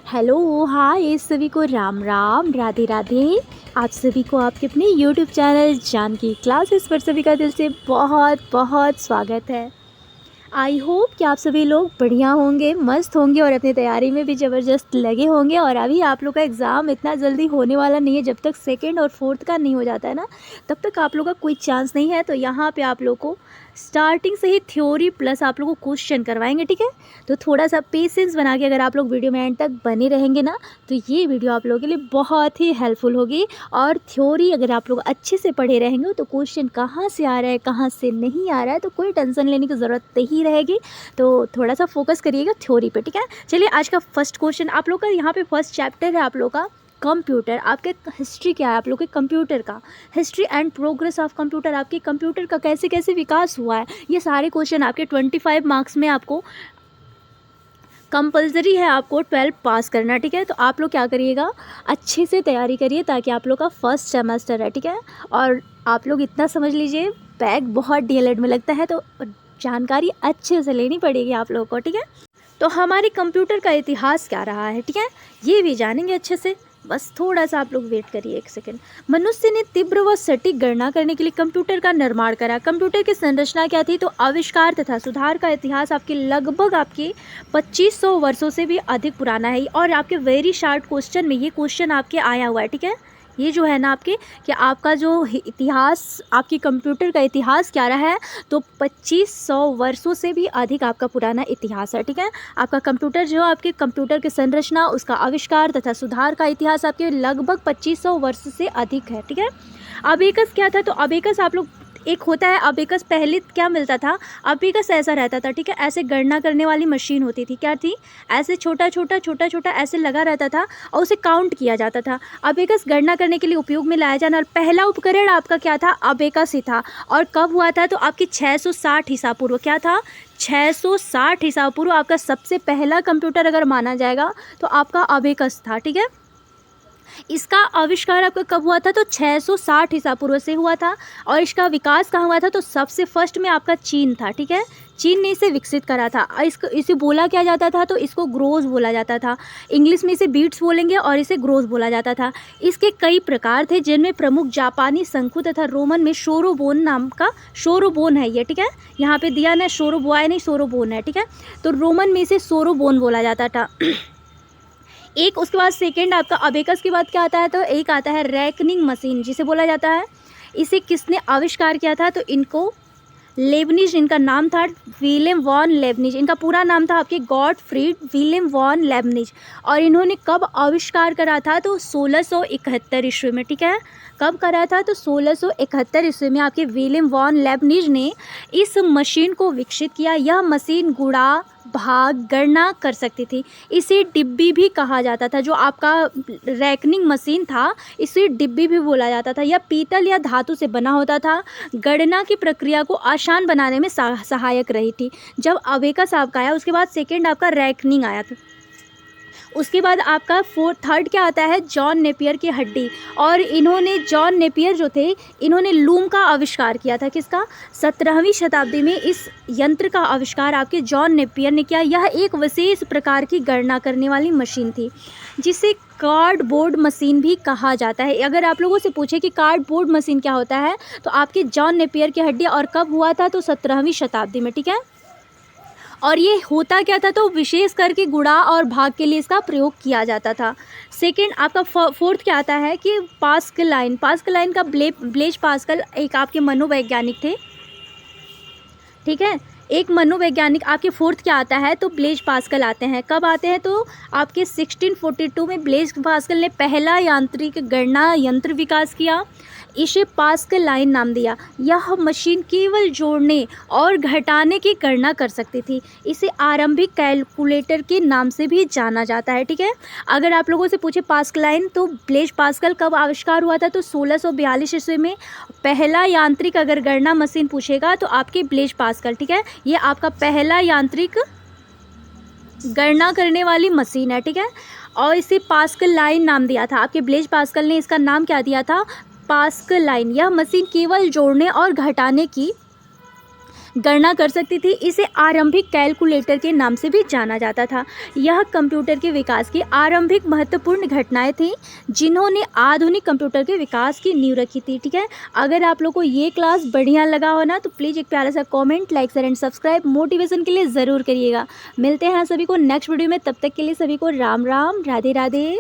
Hello, हाय सभी को राम राम, राधे राधे। आप सभी को आपके अपने यूट्यूब चैनल जानकी क्लासेस पर सभी का दिल से बहुत बहुत स्वागत है। आई होप कि आप सभी लोग बढ़िया होंगे, मस्त होंगे और अपनी तैयारी में भी ज़बरदस्त लगे होंगे। और अभी आप लोग का एग्ज़ाम इतना जल्दी होने वाला नहीं है, जब तक सेकंड और फोर्थ का नहीं हो जाता है ना, तब तक आप लोग का कोई चांस नहीं है। तो यहाँ पे आप लोग को स्टार्टिंग से ही थ्योरी प्लस आप लोग को क्वेश्चन करवाएंगे, ठीक है। तो थोड़ा सा पेशेंस बना के अगर आप लोग वीडियो में एंड तक बने रहेंगे ना, तो ये वीडियो आप लोगों के लिए बहुत ही हेल्पफुल होगी। और थ्योरी अगर आप लोग अच्छे से पढ़े रहेंगे तो क्वेश्चन कहाँ से आ रहा है कहाँ से नहीं आ रहा है तो कोई टेंशन लेने की ज़रूरत ही रहेगी। तो थोड़ा सा फोकस करिएगा थ्योरी पे, ठीक है। चलिए आज का फर्स्ट क्वेश्चन आप लोग का, यहाँ पे फर्स्ट चैप्टर है आप लोग का कंप्यूटर। आपके हिस्ट्री क्या है, आप लोग के कंप्यूटर का history and progress of computer, आपके कंप्यूटर का कैसे कैसे विकास हुआ है, ये सारे क्वेश्चन आपके 25 मार्क्स में आपको कंपलसरी है आपको 12 पास करना, ठीक है। तो आप लोग क्या करिएगा, अच्छे से तैयारी करिए ताकि आप लोग का फर्स्ट सेमेस्टर है, ठीक है। और आप लोग इतना समझ लीजिए, बैग बहुत डीएलएड में लगता है तो जानकारी अच्छे से लेनी पड़ेगी आप लोगों को, ठीक है। तो हमारे कंप्यूटर का इतिहास क्या रहा है, ठीक है, ये भी जानेंगे अच्छे से। बस थोड़ा सा आप लोग वेट करिए एक सेकंड। मनुष्य ने तीव्र व सटीक गणना करने के लिए कंप्यूटर का निर्माण करा। कंप्यूटर की संरचना क्या थी, तो आविष्कार तथा सुधार का इतिहास आपके लगभग आपके 2500 वर्षों से भी अधिक पुराना है। और आपके वेरी शार्ट क्वेश्चन में ये क्वेश्चन आपके आया हुआ है, ठीक है। ये जो है ना आपके, कि आपका जो इतिहास, आपकी कंप्यूटर का इतिहास क्या रहा है, तो 2500 वर्षों से भी अधिक आपका पुराना इतिहास है, ठीक है। आपका कंप्यूटर जो, आपके कंप्यूटर की संरचना, उसका आविष्कार तथा सुधार का इतिहास आपके लगभग 2500 वर्ष से अधिक है, ठीक है। अबेकस क्या था, तो अबेकस आप लोग, एक होता है अबेकस, पहले क्या मिलता था, अबेकस ऐसा रहता था, ठीक है। ऐसे गणना करने वाली मशीन होती थी, क्या थी, ऐसे छोटा छोटा ऐसे लगा रहता था और उसे काउंट किया जाता था। अबेकस गणना करने के लिए उपयोग में लाया जाना, और पहला उपकरण आपका क्या था, अबेकस ही था। और कब हुआ था, तो आपकी 660 ईसा पूर्व, क्या था, 660 ईसा पूर्व आपका सबसे पहला कंप्यूटर अगर माना जाएगा तो आपका अबेकस था, ठीक है। इसका आविष्कार आपका कब हुआ था, तो 660 ईसा पूर्व से हुआ था। और इसका विकास कहाँ हुआ था, तो सबसे फर्स्ट में आपका चीन था, ठीक है। चीन ने इसे विकसित करा था। इसे बोला क्या जाता था, तो इसको ग्रोज बोला जाता था। इंग्लिश में इसे बीट्स बोलेंगे और इसे ग्रोज बोला जाता था। इसके कई प्रकार थे, जिनमें प्रमुख जापानी शंकु तथा रोमन में शोरोबोन नाम का, शोरोबोन है ये, ठीक है। यहाँ पे दिया ना शोरोबोआई नहीं, शोरोबोन है, ठीक है। तो रोमन में इसे शोरोबोन बोला जाता था। एक, उसके बाद सेकेंड आपका अबेकस के बाद क्या आता है, तो एक आता है रेकनिंग मशीन, जिसे बोला जाता है। इसे किसने आविष्कार किया था, तो इनको लेबनिज इनका नाम था, विलियम वॉन लेबनिज इनका पूरा नाम था आपके, गॉटफ्रीड विलियम वॉन लेबनिज। और इन्होंने कब आविष्कार करा था, तो 1671 ईस्वी में, ठीक है। कब करा था, तो 1671 ईस्वी में आपके विलियम वॉन लेबनिज ने इस मशीन को विकसित किया। यह मशीन गुणा भाग गणना कर सकती थी। इसे डिब्बी भी कहा जाता था, जो आपका रेकनिंग मशीन था इसे डिब्बी भी बोला जाता था। यह पीतल या धातु से बना होता था। गणना की प्रक्रिया को आसान बनाने में सहायक रही थी। जब अबेकस आपका आया, उसके बाद सेकेंड आपका रेकनिंग आया था। उसके बाद आपका थर्ड क्या आता है, जॉन नेपियर की हड्डी। और इन्होंने, जॉन नेपियर जो थे, इन्होंने लूम का आविष्कार किया था। किसका, 17वीं शताब्दी में इस यंत्र का आविष्कार आपके जॉन नेपियर ने किया। यह एक विशेष प्रकार की गणना करने वाली मशीन थी, जिसे कार्डबोर्ड मशीन भी कहा जाता है। अगर आप लोगों से पूछे कि कार्डबोर्ड मशीन क्या होता है, तो आपके जॉन नेपियर की हड्डी, और कब हुआ था, तो 17वीं शताब्दी में, ठीक है। और ये होता क्या था, तो विशेष करके गुणा और भाग के लिए इसका प्रयोग किया जाता था। सेकंड आपका फोर्थ क्या आता है, कि पास्कलाइन का ब्लेज पास्कल एक आपके मनोवैज्ञानिक थे, ठीक है। एक मनोवैज्ञानिक आपके फोर्थ क्या आता है, तो ब्लेज पास्कल आते हैं। कब आते हैं, तो आपके 1642 में ब्लेज पास्कल ने पहला यांत्रिक गणना यंत्र विकास किया। इसे पास्कल लाइन नाम दिया। यह मशीन केवल जोड़ने और घटाने की गणना कर सकती थी। इसे आरंभिक कैलकुलेटर के नाम से भी जाना जाता है, ठीक है। अगर आप लोगों से पूछे पास्कल लाइन, तो ब्लेज पास्कल कब आविष्कार हुआ था, तो 1642 ईस्वी में। पहला यांत्रिक अगर गणना मशीन पूछेगा तो आपके ब्लेज पास्कल, ठीक है। ये आपका पहला यांत्रिक गणना करने वाली मशीन है, ठीक है। और इसे पास्कल लाइन नाम दिया था। आपके ब्लेज पास्कल ने इसका नाम क्या दिया था, पास्कल लाइन। यह मशीन केवल जोड़ने और घटाने की गणना कर सकती थी। इसे आरंभिक कैलकुलेटर के नाम से भी जाना जाता था। यह कंप्यूटर के विकास की आरंभिक महत्वपूर्ण घटनाएं थी जिन्होंने आधुनिक कंप्यूटर के विकास की नींव रखी थी। ठीक है, अगर आप लोग को ये क्लास बढ़िया लगा हो ना तो प्लीज़ एक प्यारा सा comment, like, share and subscribe motivation के लिए ज़रूर करिएगा। मिलते हैं सभी को नेक्स्ट वीडियो में, तब तक के लिए सभी को राम राम, राधे राधे।